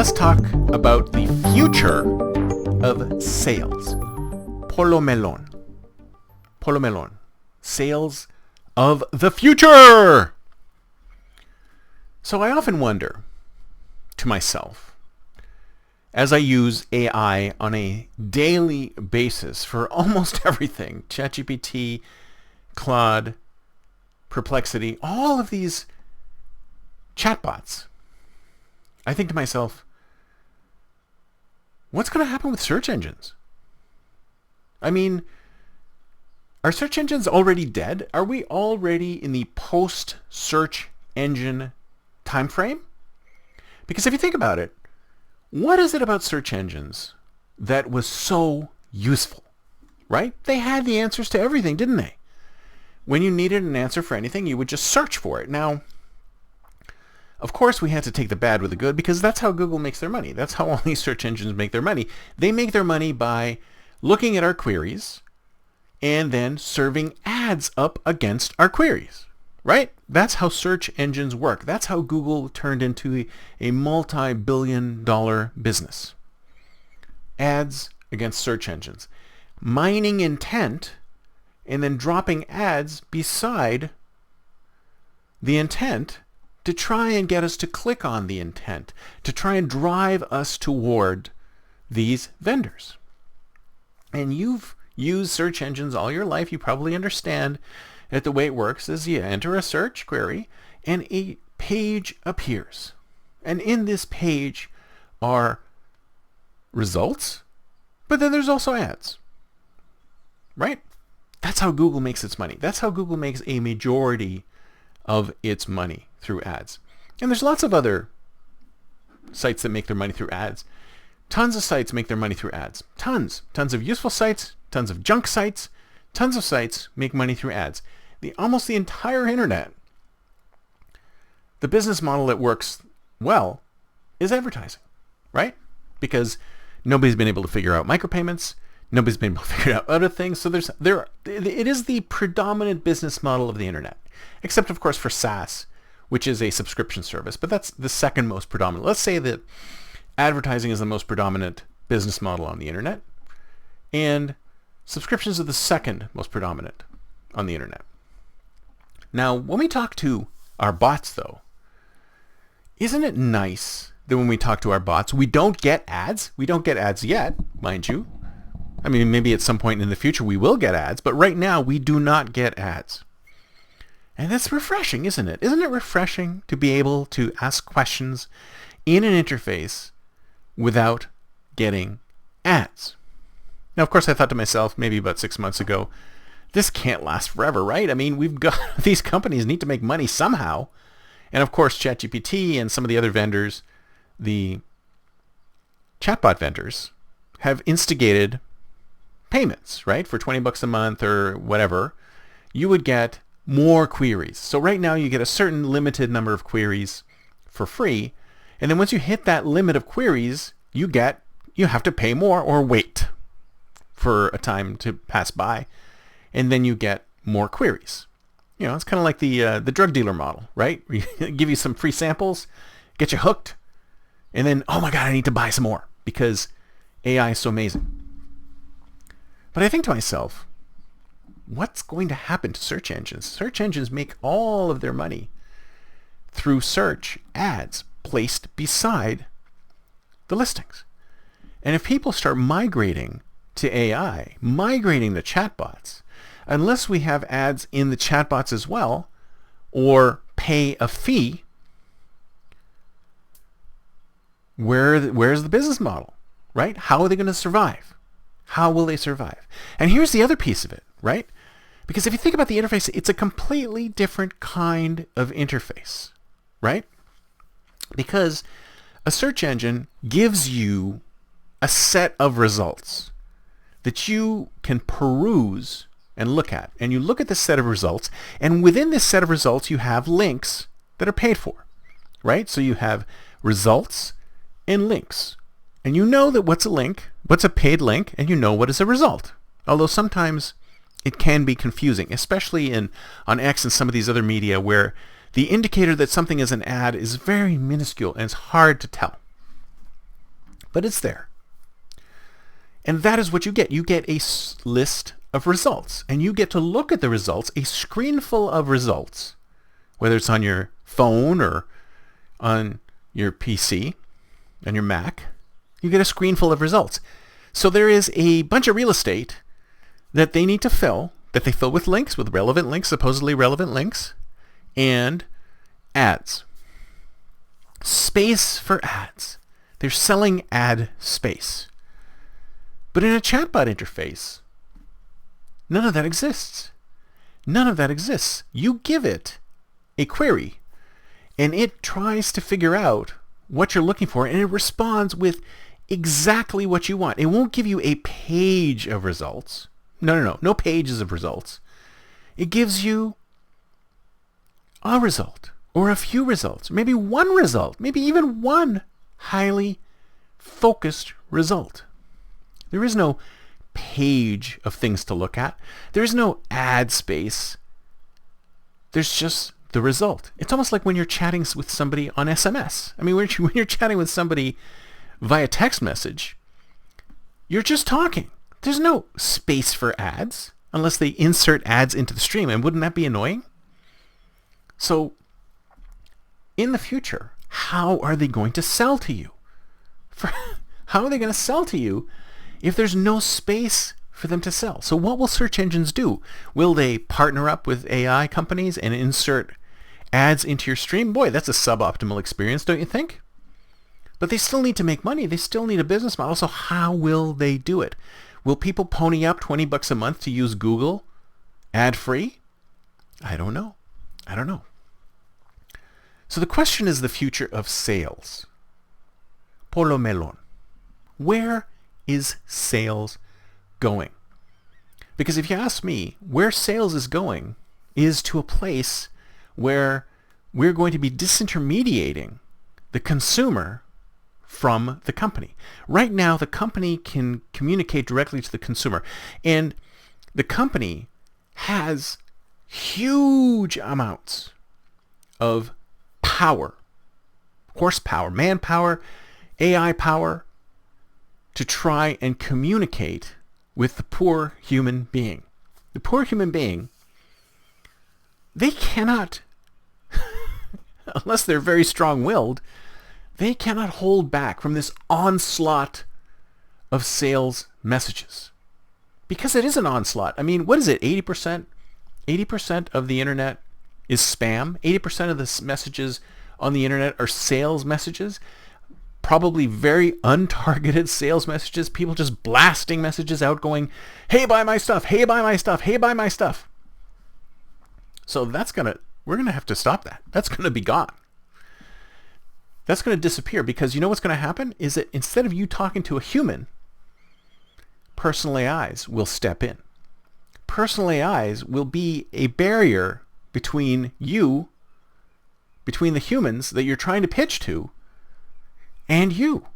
let's talk about the future of sales. Pulomellon. Pulomellon. Sales of the future! So I often wonder to myself, as I use AI on a daily basis for almost everything, ChatGPT, Claude, Perplexity, all of these chatbots, I think to myself, what's going to happen with search engines? I mean, are search engines already dead? Are we already in the post-search engine time frame? Because if you think about it, what is it about search engines that was so useful, right? They had the answers to everything, didn't they? When you needed an answer for anything, you would just search for it. Now, of course, we had to take the bad with the good because that's how Google makes their money. That's how all these search engines make their money. They make their money by looking at our queries and then serving ads up against our queries, right? That's how search engines work. That's how Google turned into a multi-billion-dollar business. Ads against search engines. Mining intent and then dropping ads beside the intent to try and get us to click on the intent, to try and drive us toward these vendors. And you've used search engines all your life. You probably understand that the way it works is you enter a search query and a page appears. And in this page are results, but then there's also ads, right? That's how Google makes its money. That's how Google makes a majority of its money, through ads. And there's lots of other sites that make their money through ads. Tons of sites make their money through ads. Tons of useful sites, tons of junk sites, tons of sites make money through ads. Almost the entire internet, the business model that works well is advertising, right? Because nobody's been able to figure out micropayments. Nobody's been able to figure out other things. So it is the predominant business model of the internet, except of course for SaaS, which is a subscription service, but that's the second most predominant. Let's say that advertising is the most predominant business model on the internet, and subscriptions are the second most predominant on the internet. Now, when we talk to our bots, though, isn't it nice that when we talk to our bots, we don't get ads? We don't get ads yet, mind you. I mean, maybe at some point in the future we will get ads, but right now we do not get ads. And that's refreshing, isn't it? Isn't it refreshing to be able to ask questions in an interface without getting ads? Now, of course, I thought to myself, maybe about 6 months ago, this can't last forever, right? I mean, these companies need to make money somehow. And of course, ChatGPT and some of the other vendors, the chatbot vendors, have instigated payments, right? For $20 a month or whatever, you would get more queries. So right now you get a certain limited number of queries for free. And then once you hit that limit of queries, you have to pay more or wait for a time to pass by. And then you get more queries. You know, it's kind of like the drug dealer model, right? We give you some free samples, get you hooked, and then, oh my God, I need to buy some more because AI is so amazing. But I think to myself, what's going to happen to search engines? Search engines make all of their money through search ads placed beside the listings. And if people start migrating to AI, migrating the chatbots, unless we have ads in the chatbots as well, or pay a fee, where's the business model, right? How are they going to survive? How will they survive? And here's the other piece of it, right? Because if you think about the interface, it's a completely different kind of interface, right? Because a search engine gives you a set of results that you can peruse and look at. And you look at this set of results, and within this set of results, you have links that are paid for, right? So you have results and links. And you know that what's a link, what's a paid link, and you know what is a result. Although sometimes it can be confusing, especially on X and some of these other media where the indicator that something is an ad is very minuscule and it's hard to tell. but it's there. And that is what you get. You get a list of results, and you get to look at the results, a screen full of results, whether it's on your phone or on your PC, on your Mac. You get a screen full of results. So there is a bunch of real estate that they need to fill, that they fill with links, with relevant links, supposedly relevant links, and ads. Space for ads. They're selling ad space. But in a chatbot interface, none of that exists. None of that exists. You give it a query, and it tries to figure out what you're looking for, and it responds with exactly what you want. It won't give you a page of results. No pages of results. It gives you a result, or a few results, maybe one result, maybe even one highly focused result. There is no page of things to look at. There is no ad space. There's just the result. It's almost like when you're chatting with somebody on SMS. I mean, when you're chatting with somebody via text message, you're just talking. There's no space for ads unless they insert ads into the stream. And wouldn't that be annoying? So in the future, how are they going to sell to you? How are they going to sell to you if there's no space for them to sell? So what will search engines do? Will they partner up with AI companies and insert ads into your stream? Boy, that's a suboptimal experience, don't you think? But they still need to make money. They still need a business model. So how will they do it? Will people pony up $20 a month to use Google ad-free? I don't know. So the question is the future of sales. Pulomellon. Where is sales going? Because if you ask me, where sales is going is to a place where we're going to be disintermediating the consumer from the company. Right now, the company can communicate directly to the consumer, and the company has huge amounts of power, horsepower, manpower, AI power, to try and communicate with the poor human being. The poor human being, they cannot, unless they're very strong-willed, they cannot hold back from this onslaught of sales messages. Because it is an onslaught. I mean, what is it, 80%? 80% of the internet is spam. 80% of the messages on the internet are sales messages. Probably very untargeted sales messages. People just blasting messages out going, hey, buy my stuff. Hey, buy my stuff. Hey, buy my stuff. So we're going to have to stop that. That's going to be gone. That's going to disappear, because you know what's going to happen is that instead of you talking to a human, personal AIs will step in. Personal AIs will be a barrier between the humans that you're trying to pitch to, and you.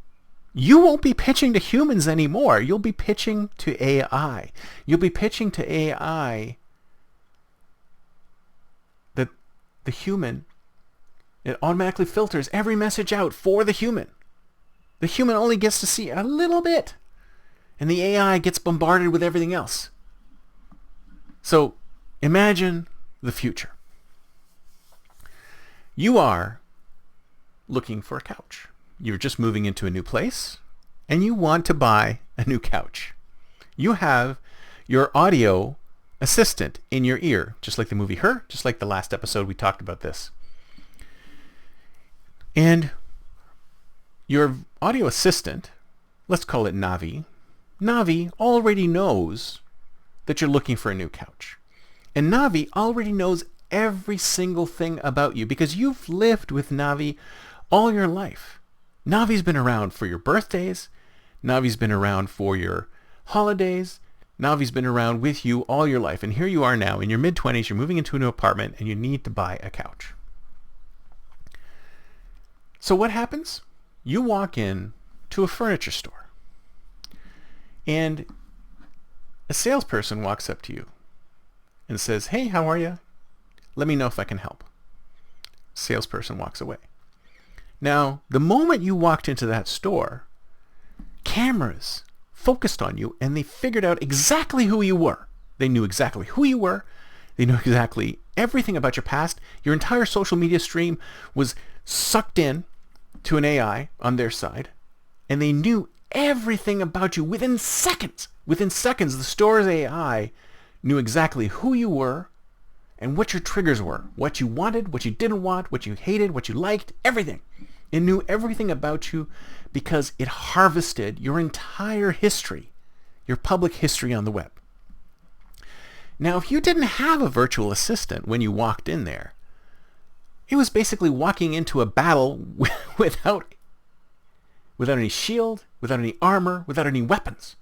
You won't be pitching to humans anymore. You'll be pitching to AI. You'll be pitching to AI that the human, it automatically filters every message out for the human. The human only gets to see a little bit, and the AI gets bombarded with everything else. So imagine the future. You are looking for a couch. You're just moving into a new place, and you want to buy a new couch. You have your audio assistant in your ear, just like the movie Her, just like the last episode we talked about this. And your audio assistant, let's call it Navi, Navi already knows that you're looking for a new couch. And Navi already knows every single thing about you because you've lived with Navi all your life. Navi's been around for your birthdays. Navi's been around for your holidays. Navi's been around with you all your life. And here you are now in your mid-20s. You're moving into a new apartment and you need to buy a couch. So what happens? You walk in to a furniture store and a salesperson walks up to you and says, "Hey, how are you? Let me know if I can help." Salesperson walks away. Now, the moment you walked into that store, cameras focused on you, and they figured out exactly who you were. They knew exactly who you were. They knew exactly everything about your past. Your entire social media stream was sucked in to an AI on their side, and they knew everything about you within seconds. Within seconds, the store's AI knew exactly who you were and what your triggers were, what you wanted, what you didn't want, what you hated, what you liked, everything. It knew everything about you because it harvested your entire history, your public history on the web. Now, if you didn't have a virtual assistant when you walked in there, it was basically walking into a battle without any shield, without any armor, without any weapons.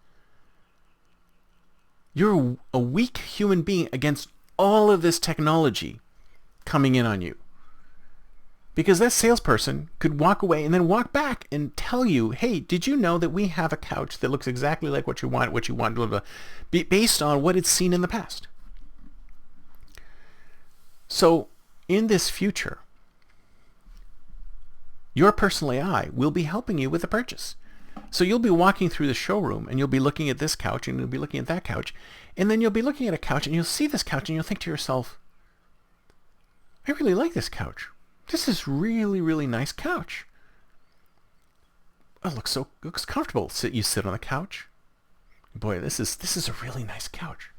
You're a weak human being against all of this technology coming in on you. Because that salesperson could walk away and then walk back and tell you, hey, did you know that we have a couch that looks exactly like what you want, blah, blah, blah, based on what it's seen in the past. So in this future, your personal AI will be helping you with the purchase. So you'll be walking through the showroom and you'll be looking at this couch and you'll be looking at that couch. And then you'll be looking at a couch and you'll see this couch and you'll think to yourself, I really like this couch. This is really, really nice couch. Oh, it looks comfortable. You sit on the couch. Boy, this is a really nice couch.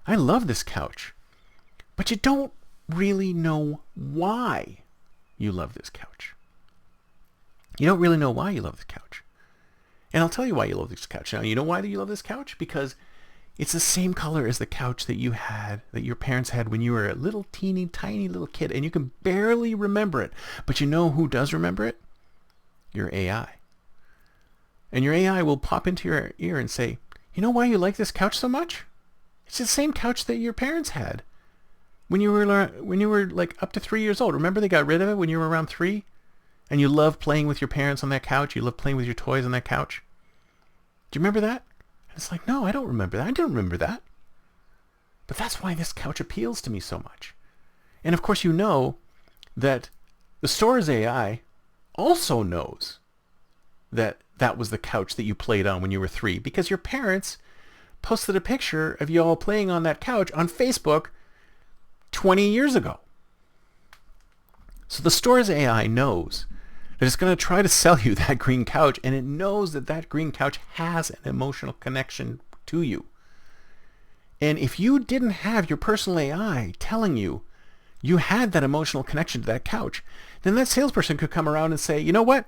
I love this couch. But you don't really know why you love this couch. You don't really know why you love this couch. And I'll tell you why you love this couch. Now, you know why you love this couch? Because it's the same color as the couch that you had, that your parents had when you were a little teeny tiny little kid, and you can barely remember it. But you know who does remember it? Your AI. And your AI will pop into your ear and say, you know why you like this couch so much? It's the same couch that your parents had when you were like up to 3 years old. Remember they got rid of it when you were around 3? And you loved playing with your parents on that couch. You loved playing with your toys on that couch. Do you remember that? And it's like, no, I don't remember that. I don't remember that. But that's why this couch appeals to me so much. And of course you know that the store's AI also knows that that was the couch that you played on when you were 3, because your parents posted a picture of you all playing on that couch on Facebook 20 years ago. So the store's AI knows that it's going to try to sell you that green couch, and it knows that that green couch has an emotional connection to you. And if you didn't have your personal AI telling you you had that emotional connection to that couch, then that salesperson could come around and say, you know what?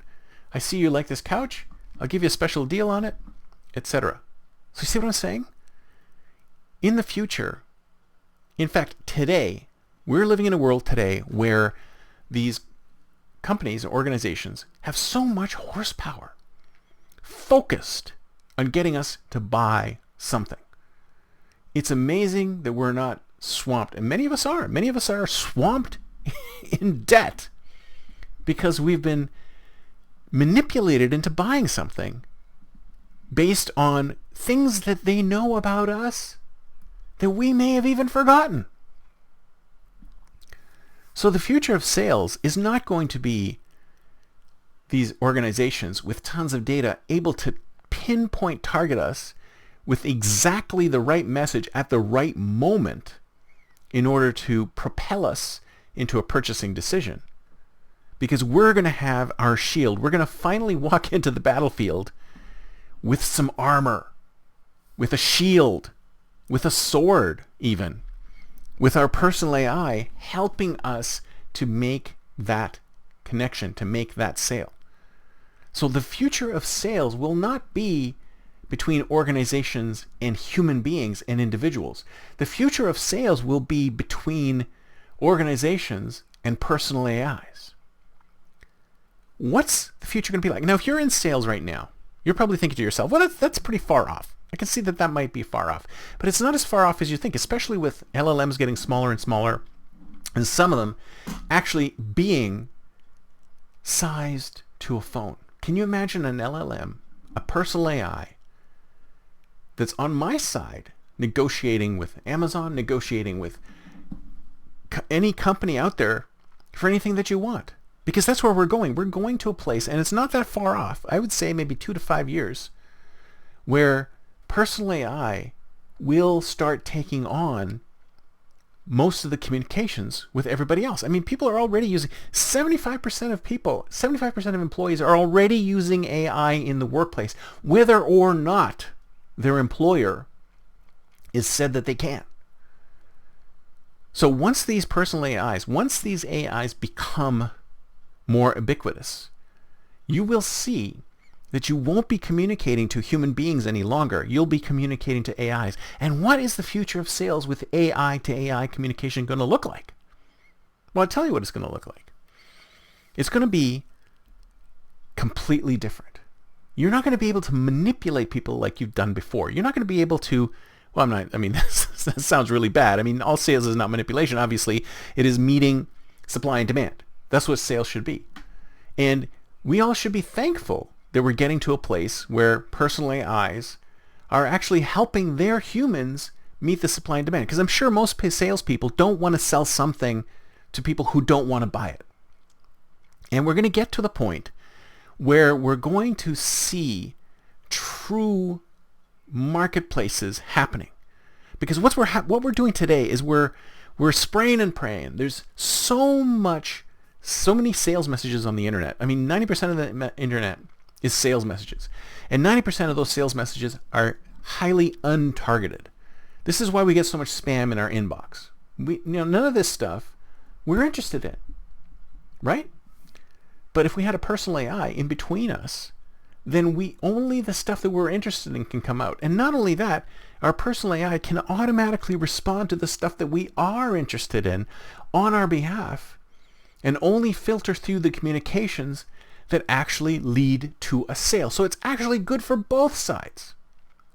I see you like this couch. I'll give you a special deal on it, etc. So you see what I'm saying? In the future, in fact, today, we're living in a world today where these companies and organizations have so much horsepower focused on getting us to buy something. It's amazing that we're not swamped, and many of us are. Many of us are swamped in debt because we've been manipulated into buying something based on things that they know about us that we may have even forgotten. So the future of sales is not going to be these organizations with tons of data able to pinpoint target us with exactly the right message at the right moment in order to propel us into a purchasing decision. Because we're going to have our shield. We're going to finally walk into the battlefield with some armor, with a shield, with a sword even, with our personal AI helping us to make that connection, to make that sale. So the future of sales will not be between organizations and human beings and individuals. The future of sales will be between organizations and personal AIs. What's the future going to be like? Now, if you're in sales right now, you're probably thinking to yourself, well, that's pretty far off. I can see that might be far off. But it's not as far off as you think, especially with LLMs getting smaller and smaller, and some of them actually being sized to a phone. Can you imagine an LLM, a personal AI, that's on my side, negotiating with Amazon, negotiating with any company out there for anything that you want? Because that's where we're going. We're going to a place, and it's not that far off. I would say maybe 2 to 5 years, where personal AI will start taking on most of the communications with everybody else. I mean, people are already using, 75% of people, 75% of employees are already using AI in the workplace, whether or not their employer is said that they can. So once these AIs become more ubiquitous, you will see that you won't be communicating to human beings any longer. You'll be communicating to AIs. And what is the future of sales with AI to AI communication going to look like? Well, I'll tell you what it's going to look like. It's going to be completely different. You're not going to be able to manipulate people like you've done before. You're not going to be able to, well, that sounds really bad. I mean, all sales is not manipulation. Obviously, it is meeting supply and demand. That's what sales should be. And we all should be thankful that we're getting to a place where personal AIs are actually helping their humans meet the supply and demand. Because I'm sure most salespeople don't want to sell something to people who don't want to buy it. And we're going to get to the point where we're going to see true marketplaces happening. Because what we're doing today is we're spraying and praying. There's so many sales messages on the internet. I mean, 90% of the internet is sales messages. And 90% of those sales messages are highly untargeted. This is why we get so much spam in our inbox. None of this stuff we're interested in, right? But if we had a personal AI in between us, then only the stuff that we're interested in can come out. And not only that, our personal AI can automatically respond to the stuff that we are interested in on our behalf and only filter through the communications that actually lead to a sale. So it's actually good for both sides.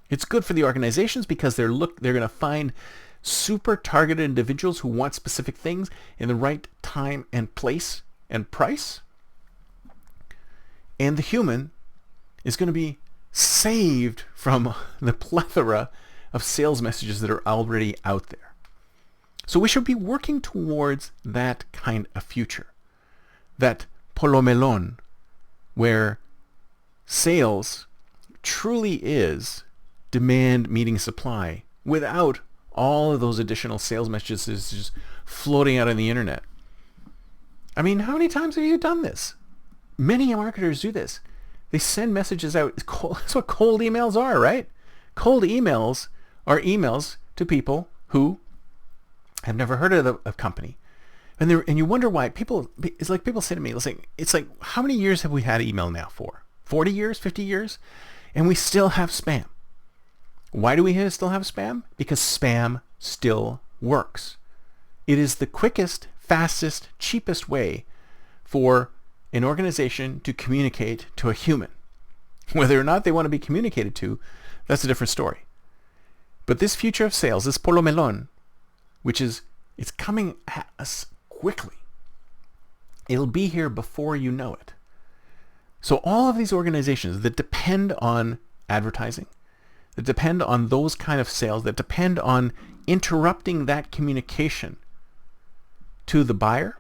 It's good for the organizations because they're going to find super targeted individuals who want specific things in the right time and place and price. And the human is going to be saved from the plethora of sales messages that are already out there. So we should be working towards that kind of future. That Pulomellon, where sales truly is demand meeting supply without all of those additional sales messages just floating out on the internet. I mean, how many times have you done this? Many marketers do this. They send messages out. That's what cold emails are, right? Cold emails are emails to people who have never heard of a company. And you wonder why it's like people say to me, it's like, how many years have we had email now for? 40 years, 50 years? And we still have spam. Why do we still have spam? Because spam still works. It is the quickest, fastest, cheapest way for an organization to communicate to a human. Whether or not they want to be communicated to, that's a different story. But this future of sales, this Pulomellon, it's coming at us quickly. It'll be here before you know it. So all of these organizations that depend on advertising, that depend on those kind of sales, that depend on interrupting that communication to the buyer,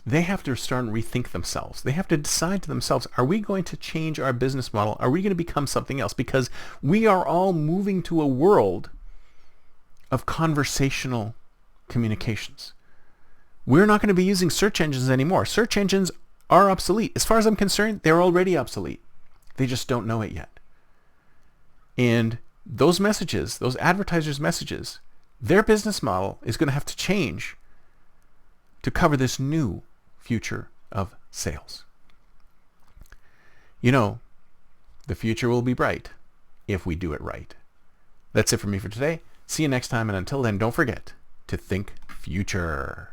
they have to start and rethink themselves. They have to decide to themselves, are we going to change our business model? Are we going to become something else? Because we are all moving to a world of conversational communications. We're not going to be using search engines anymore. Search engines are obsolete. As far as I'm concerned, they're already obsolete. They just don't know it yet. And those messages, those advertisers' messages, their business model is going to have to change to cover this new future of sales. The future will be bright if we do it right. That's it for me for today. See you next time, and until then, don't forget to think future.